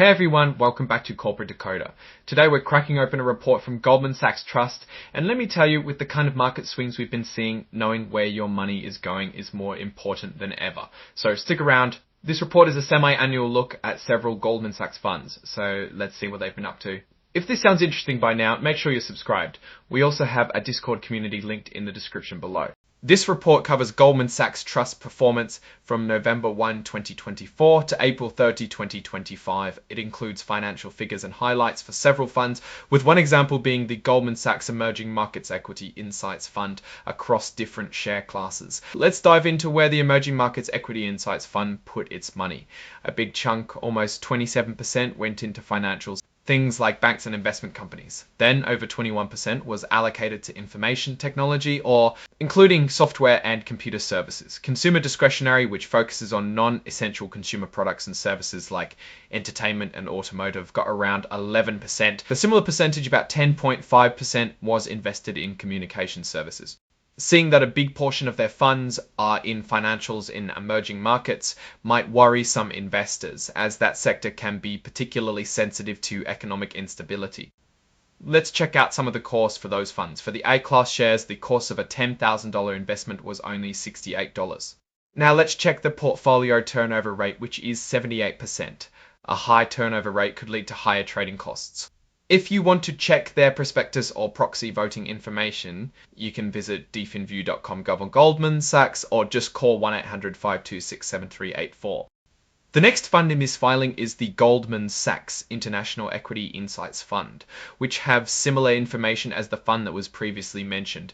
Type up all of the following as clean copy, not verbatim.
Hey everyone, welcome back to Corporate Decoder. Today we're cracking open a report from Goldman Sachs Trust, and let me tell you, with the kind of market swings we've been seeing, knowing where your money is going is more important than ever. So stick around. This report is a semi-annual look at several Goldman Sachs funds, so let's see what they've been up to. If this sounds interesting by now, make sure you're subscribed. We also have a Discord community linked in the description below. This report covers Goldman Sachs Trust performance from November 1, 2024 to April 30, 2025. It includes financial figures and highlights for several funds, with one example being the Goldman Sachs Emerging Markets Equity Insights Fund across different share classes. Let's dive into where the Emerging Markets Equity Insights Fund put its money. A big chunk, almost 27%, went into financials. Things like banks and investment companies. Then over 21% was allocated to information technology, or including software and computer services. Consumer discretionary, which focuses on non-essential consumer products and services like entertainment and automotive, got around 11%. The similar percentage, about 10.5%, was invested in communication services. Seeing that a big portion of their funds are in financials in emerging markets might worry some investors, as that sector can be particularly sensitive to economic instability. Let's check out some of the costs for those funds. For the A-class shares, the cost of a $10,000 investment was only $68. Now let's check the portfolio turnover rate, which is 78%. A high turnover rate could lead to higher trading costs. If you want to check their prospectus or proxy voting information, you can visit dfinview.com/gov on Goldman Sachs, or just call 1-800-526-7384. The next fund in this filing is the Goldman Sachs International Equity Insights Fund, which have similar information as the fund that was previously mentioned.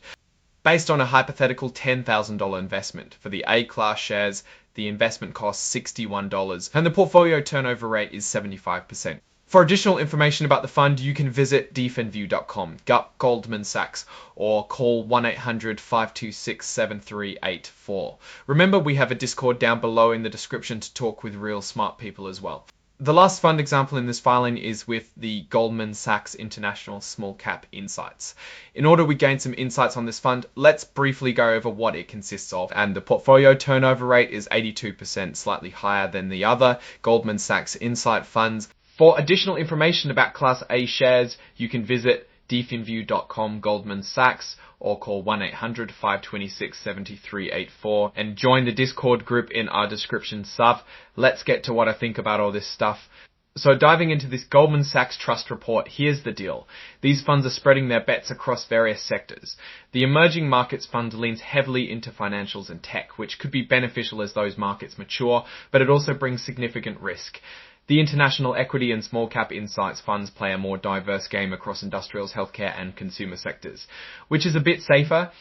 Based on a hypothetical $10,000 investment, for the A-class shares, the investment costs $61 and the portfolio turnover rate is 75%. For additional information about the fund, you can visit dfinview.com, Goldman Sachs, or call 1-800-526-7384. Remember, we have a Discord down below in the description to talk with real smart people as well. The last fund example in this filing is with the Goldman Sachs International Small Cap Insights. In order we gain some insights on this fund, let's briefly go over what it consists of. And the portfolio turnover rate is 82%, slightly higher than the other Goldman Sachs Insight funds. For additional information about Class A shares, you can visit dfinview.com Goldman Sachs, or call 1-800-526-7384 and join the Discord group in our description sub. Let's get to what I think about all this stuff. So diving into this Goldman Sachs Trust report, here's the deal. These funds are spreading their bets across various sectors. The Emerging Markets Fund leans heavily into financials and tech, which could be beneficial as those markets mature, but it also brings significant risk. The International Equity and Small Cap Insights funds play a more diverse game across industrials, healthcare and consumer sectors, which is a bit safer.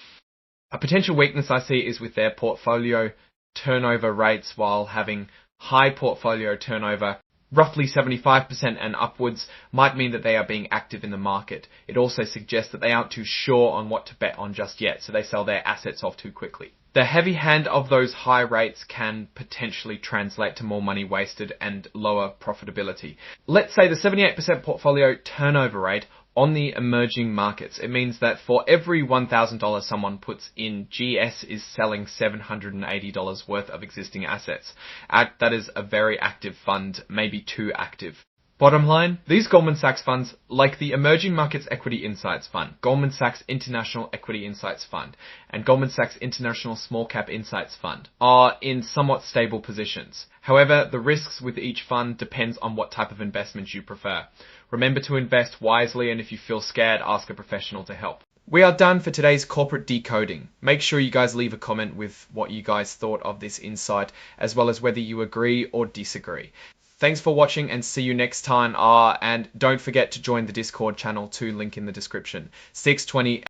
A potential weakness I see is with their portfolio turnover rates. While having high portfolio turnover, roughly 75% and upwards, might mean that they are being active in the market. It also suggests that they aren't too sure on what to bet on just yet, so they sell their assets off too quickly. The heavy hand of those high rates can potentially translate to more money wasted and lower profitability. Let's say the 78% portfolio turnover rate on the emerging markets. It means that for every $1,000 someone puts in, GS is selling $780 worth of existing assets. That is a very active fund, maybe too active. Bottom line, these Goldman Sachs funds, like the Emerging Markets Equity Insights Fund, Goldman Sachs International Equity Insights Fund, and Goldman Sachs International Small Cap Insights Fund, are in somewhat stable positions. However, the risks with each fund depends on what type of investment you prefer. Remember to invest wisely, and if you feel scared, ask a professional to help. We are done for today's corporate decoding. Make sure you guys leave a comment with what you guys thought of this insight, as well as whether you agree or disagree. Thanks for watching and see you next time. And don't forget to join the Discord channel too, link in the description. 620